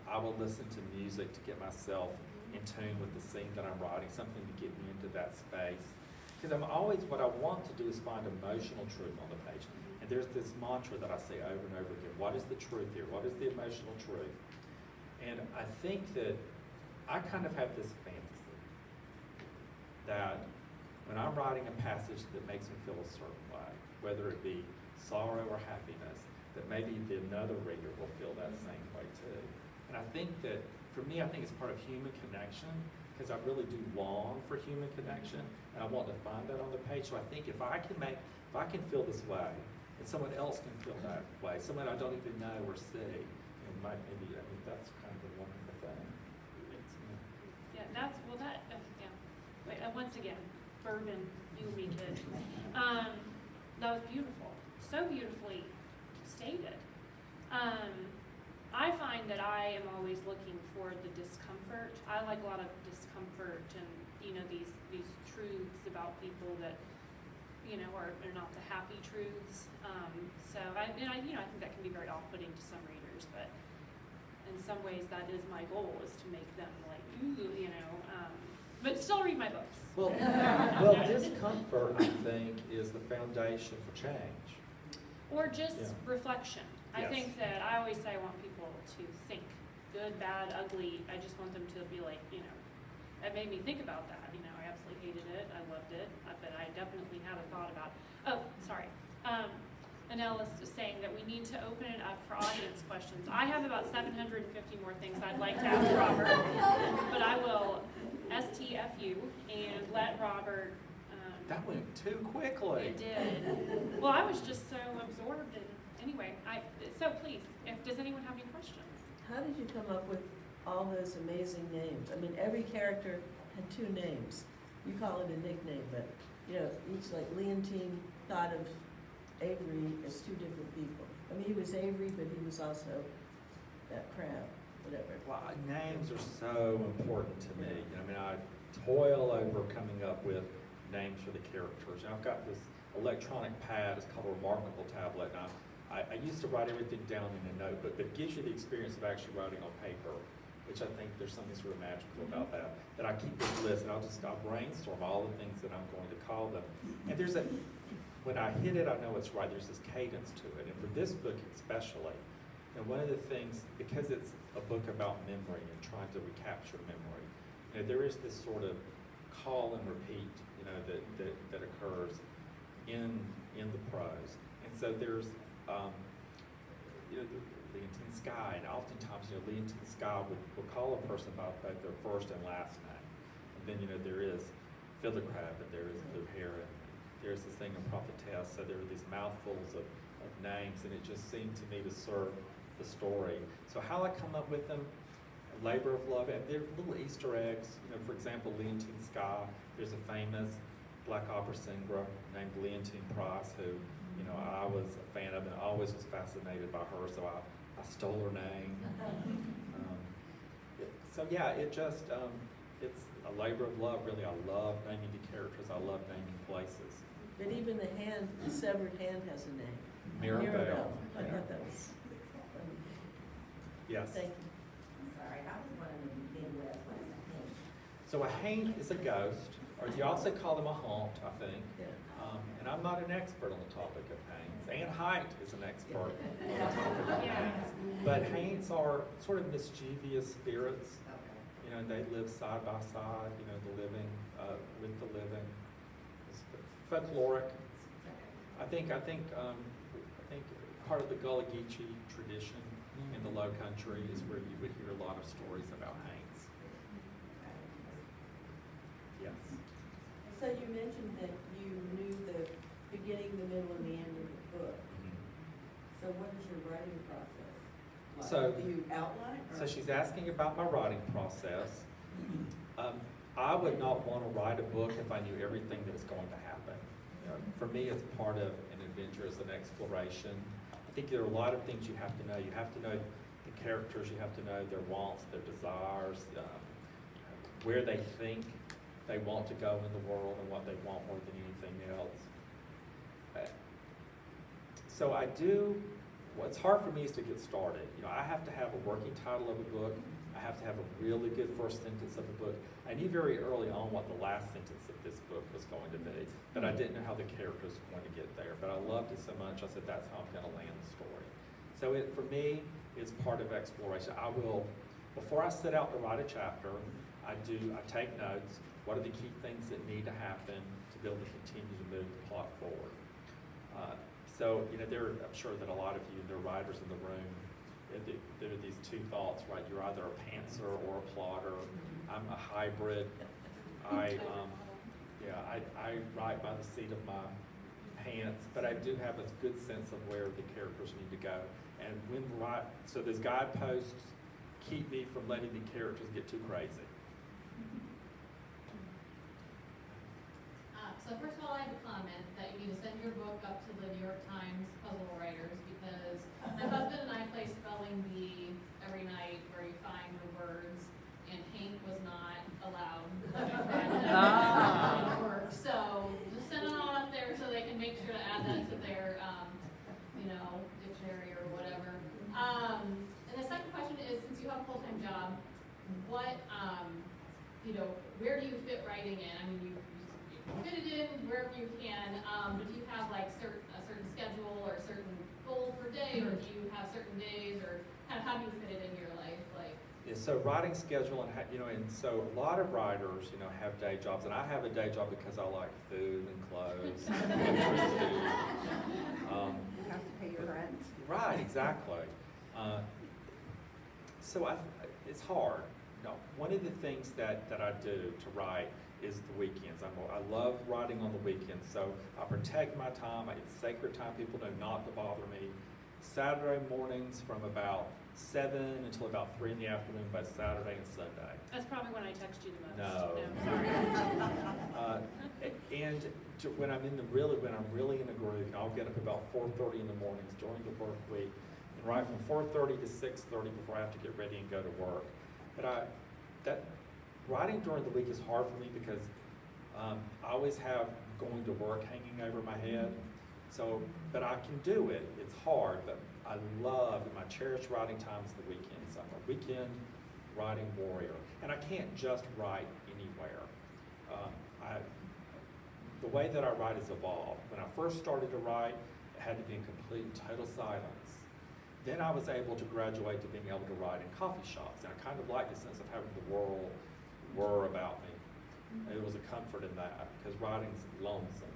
I will listen to music to get myself in tune with the scene that I'm writing, something to get me into that space. Because what I want to do is find emotional truth on the page. And there's this mantra that I say over and over again. What is the truth here? What is the emotional truth? And I think that I kind of have this fantasy that when I'm writing a passage that makes me feel a certain way, whether it be sorrow or happiness, that maybe another reader will feel that same way too. And I think that, for me, I think it's part of human connection, because I really do long for human connection, and I want to find that on the page. So I think if I can feel this way, and someone else can feel that way, someone I don't even know or see, that's kind of a wonderful thing. Yeah, Wait, once again, bourbon, you and me, kid. That was beautiful, so beautifully stated. I find that I am always looking for the discomfort. I like a lot of discomfort and, these truths about people that, are not the happy truths. So I think that can be very off-putting to some readers, but in some ways that is my goal, is to make them like, ooh, but still read my books. Well, discomfort, I think, is the foundation for change. Or just Yeah. reflection. I Yes. think that I always say I want people to think, good, bad, ugly. I just want them to be like, made me think about that. You know, I absolutely hated it. I loved it, but I definitely had a thought about. Oh, sorry. Anellis is saying that we need to open it up for audience questions. I have about 750 more things I'd like to ask Robert, but I will STFU and let Robert. That went too quickly. It did. Well, I was just so absorbed in. Anyway, so please, does anyone have any questions? How did you come up with all those amazing names? I mean, every character had 2 names. You call it a nickname, but, you know, each, like Leontine thought of Avery as 2 different people. I mean, he was Avery, but he was also that crab, whatever. Well, names are so important to me. I mean, I toil over coming up with names for the characters. And I've got this electronic pad, it's called a Remarkable Tablet. Now, I used to write everything down in a notebook, but it gives you the experience of actually writing on paper, which I think there's something sort of magical about that. That I keep this list, and I'll brainstorm all the things that I'm going to call them. And when I hit it, I know it's right. There's this cadence to it. And for this book especially, and one of the things, because it's a book about memory and trying to recapture memory, you know, there is this sort of call and repeat, you know, that occurs in the prose. And so there's, you know, Leontine Skye, and oftentimes, you know, Leontine Skye would call a person by both their first and last name. And then, you know, there is Fiddler Crab, and there is Blue Heron, and there's this thing in Prophetess, so there are these mouthfuls of names, and it just seemed to me to serve the story. So how I come up with them, a labor of love, and they're little Easter eggs. You know, for example, Leontine Skye, there's a famous black opera singer named Leontine Price, who, you know, I was a fan of and always was fascinated by her, so I stole her name. So yeah, it just, it's a labor of love, really. I love naming the characters, I love naming places. But even the severed hand has a name. Mirabelle. I Yeah. thought that was funny. Yes. Thank you. I'm sorry, I was one of the Midwest. What is a hint? So a haint is a ghost, or you also call them a haunt, I think. Yeah. And I'm not an expert on the topic of haints. Anne Height is an expert on the topic of Yeah. haints. But haints are sort of mischievous spirits. Okay. You know, they live side by side, you know, the living with the living. It's folkloric. I think part of the Gullah Geechee tradition in the Low Country is where you would hear a lot of stories about haints. Yes. So you mentioned that you knew the beginning, the middle, and the end of the book. So what is your writing process? Like, So- do you outline? Or? So she's asking about my writing process. I would not want to write a book if I knew everything that is going to happen. You know, for me, it's part of an adventure, it's an exploration. I think there are a lot of things you have to know. You have to know the characters, you have to know their wants, their desires, where they think they want to go in the world and what they want more than anything else. So what's hard for me is to get started. You know, I have to have a working title of a book. I have to have a really good first sentence of a book. I knew very early on what the last sentence of this book was going to be, but I didn't know how the characters were going to get there. But I loved it so much, I said, that's how I'm going to land the story. So for me, it's part of exploration. Before I set out to write a chapter, I take notes. What are the key things that need to happen to be able to continue to move the plot forward? So, you know, I'm sure that a lot of you, there are writers in the room, there are these 2 thoughts, right? You're either a pantser or a plotter. I'm a hybrid. I write by the seat of my pants, but I do have a good sense of where the characters need to go. And so those guideposts keep me from letting the characters get too crazy. So first of all, I have a comment that you need to send your book up to the New York Times puzzle writers, because my husband and I play spelling bee every night where you find the words, and Hank was not allowed. So just send it on up there so they can make sure to add that to their, dictionary or whatever. And the second question is, since you have a full-time job, what, where do you fit writing in? I mean, you fit it in wherever you can, but do you have like a certain schedule or a certain goal per day, or do you have certain days, or kind of how do you fit it into your life? Like, Yeah, so writing schedule and, and so a lot of writers, have day jobs, and I have a day job because I like food and clothes, and electricity. You have to pay your rent. Right, exactly. So it's hard. One of the things that I do to write is the weekends. I love writing on the weekends, so I protect my time. It's sacred time. People know not to bother me. Saturday mornings from about 7 until about 3 in the afternoon, both Saturday and Sunday. That's probably when I text you the most. No. Sorry. And when I'm really in a groove, I'll get up about 4:30 in the mornings during the work week and write from 4:30 to 6:30 before I have to get ready and go to work. But that writing during the week is hard for me because I always have going to work hanging over my head. So, but I can do it. It's hard, but I love and my cherished writing times the weekends. I'm a weekend writing warrior, and I can't just write anywhere. The way that I write has evolved. When I first started to write, it had to be in complete and total silence. Then I was able to graduate to being able to write in coffee shops, and I kind of like the sense of having the world whir about me. It was a comfort in that, because writing's lonesome.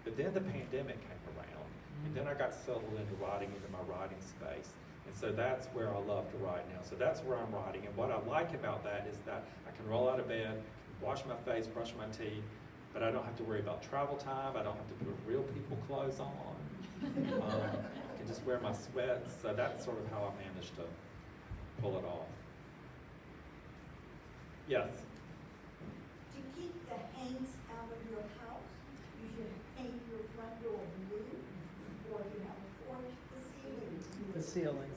But then the pandemic came around, and then I got settled into writing into my writing space. And so that's where I love to write now. So that's where I'm writing. And what I like about that is that I can roll out of bed, wash my face, brush my teeth, but I don't have to worry about travel time. I don't have to put real people clothes on. I can just wear my sweats. So that's sort of how I managed to pull it off. Yes? To keep the haints out of your house, you should paint your front door blue, or if you have a porch, the ceiling. The ceilings.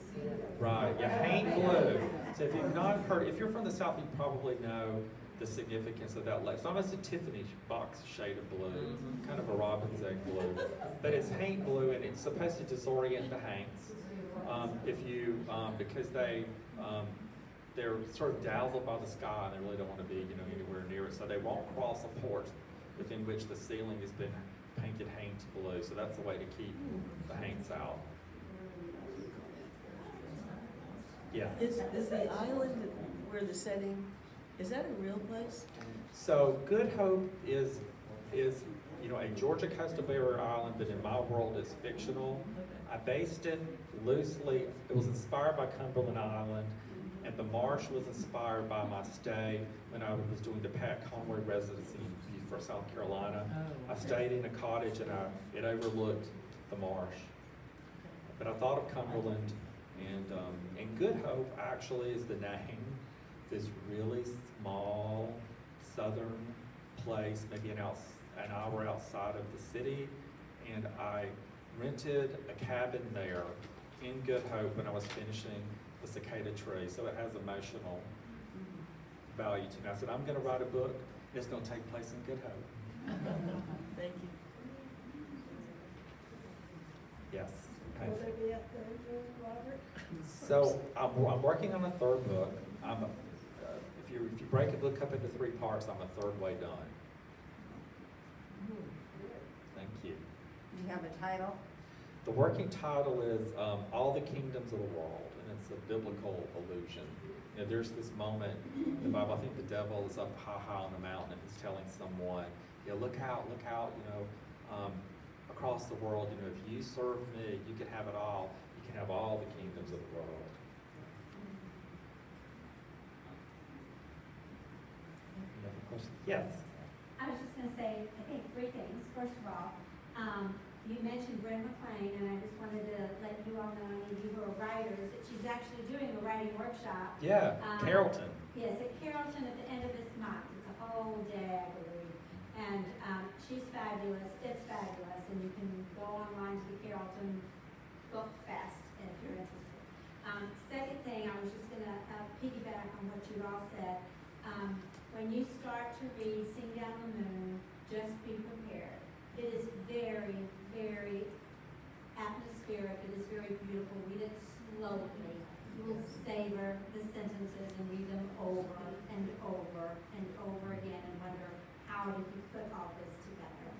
Right, you hang blue. So if you've not heard, if you're from the South, you probably know the significance of that. It's almost a Tiffany box shade of blue, kind of a robin's egg blue. But it's haint blue, and it's supposed to disorient the haints. Because they're sort of dazzled by the sky, and they really don't want to be, anywhere near it. So they won't cross a porch within which the ceiling has been painted haint blue. So that's the way to keep the haints out. Yeah. Is the island where the setting, is that a real place? So Good Hope is a Georgia coastal barrier island, but in my world is fictional. I based it loosely. It was inspired by Cumberland Island, and the marsh was inspired by my stay when I was doing the Pat Conway residency in Beaufort, South Carolina. I stayed in a cottage, and it overlooked the marsh. But I thought of Cumberland, and Good Hope actually is the name. This really small southern place, maybe an hour outside of the city, and I rented a cabin there in Good Hope when I was finishing the Cicada Tree, so it has emotional value to me. I said, I'm going to write a book. It's going to take place in Good Hope. Thank you. Yes. Will there be a third book, Robert? So I'm working on a third book. If you break a book up into 3 parts, I'm a third way done. Thank you. Do you have a title? The working title is All the Kingdoms of the World, and it's a biblical allusion. There's this moment in the Bible, I think the devil is up high on the mountain, and he's telling someone, look out, across the world, if you serve me, you can have it all. You can have all the kingdoms of the world. Any other questions? Yes. I was just gonna say, I think 3 things. First of all, you mentioned Brenda McLean, and I just wanted to let you all know, you who are writers, that she's actually doing a writing workshop. Yeah, Carrollton. Yes, at Carrollton at the end of this month. It's a whole day, I believe. And she's fabulous, it's fabulous, and you can go online to the Carrollton Book Fest if you're interested. Second thing, I was just gonna piggyback on what you all said. When you start to read Sing Down the Moon, just be prepared. It is very, very atmospheric, it is very beautiful. Read it slowly. You will savor the sentences and read them over and over and over again and wonder, how did you put all this together?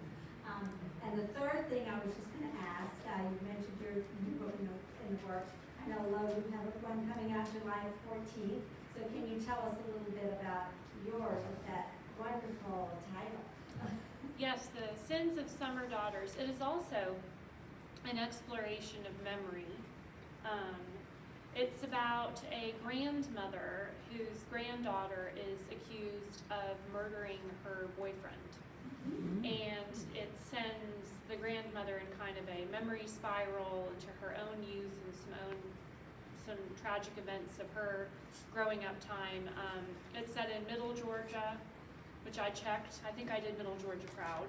And the third thing I was just going to ask, you mentioned your new book in the works. I know, Lo, you have one coming out July 14th. So So can you tell us a little bit about yours with that wonderful title? Yes, The Sins of Summer Daughters. It is also an exploration of memory. It's about a grandmother whose granddaughter is accused of murdering her boyfriend. And it sends the grandmother in kind of a memory spiral into her own youth and some tragic events of her growing up time. It's set in Middle Georgia, which I checked. I think I did Middle Georgia proud,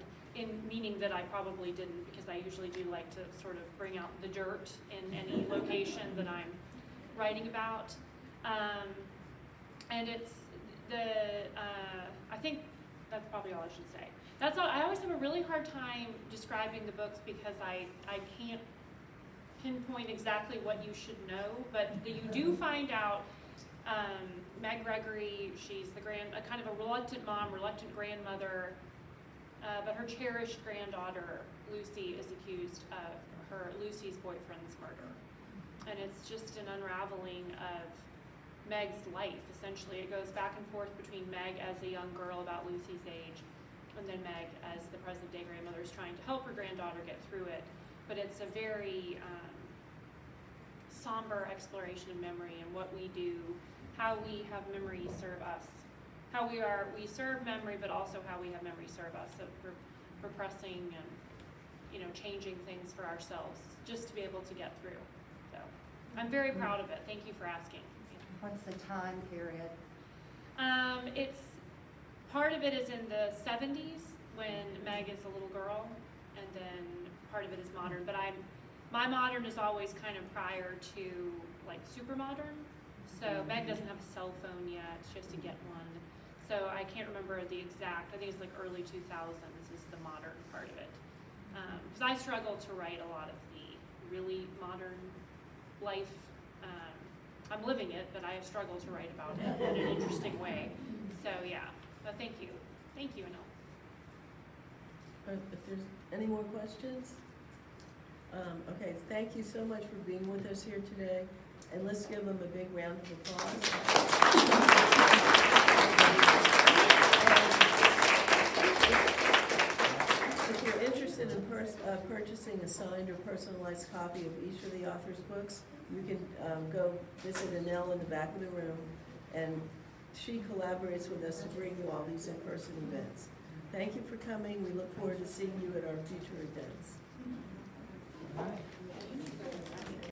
meaning that I probably didn't, because I usually do like to sort of bring out the dirt in any location that I'm writing about. And it's I think that's probably all I should say. That's all. I always have a really hard time describing the books because I can't pinpoint exactly what you should know, but you do find out Meg Gregory, she's a kind of a reluctant mom, reluctant grandmother, but her cherished granddaughter, Lucy, is accused of Lucy's boyfriend's murder. And it's just an unraveling of Meg's life, essentially. It goes back and forth between Meg as a young girl about Lucy's age, and then Meg as the present-day grandmother is trying to help her granddaughter get through it. But it's a very somber exploration of memory and what we do, how we have memory serve us, how we serve memory, but also how we have memory serve us. So repressing and changing things for ourselves just to be able to get through. So I'm very proud of it. Thank you for asking. What's the time period? It's part of it is in the 70s when Meg is a little girl, and then part of it is modern. But my modern is always kind of prior to like super modern. So Meg doesn't have a cell phone yet; she has to get one. So I can't remember the exact. I think it's like early 2000s is the modern part of it. Because I struggle to write a lot of the really modern life. I'm living it, but I have struggled to write about it in an interesting way. So yeah, but thank you, Anil. If there's any more questions? Okay, thank you so much for being with us here today, and let's give them a big round of applause. If you're interested in purchasing a signed or personalized copy of each of the author's books, you can go visit Anil in the back of the room, and she collaborates with us to bring you all these in-person events. Thank you for coming. We look forward to seeing you at our future events. All right.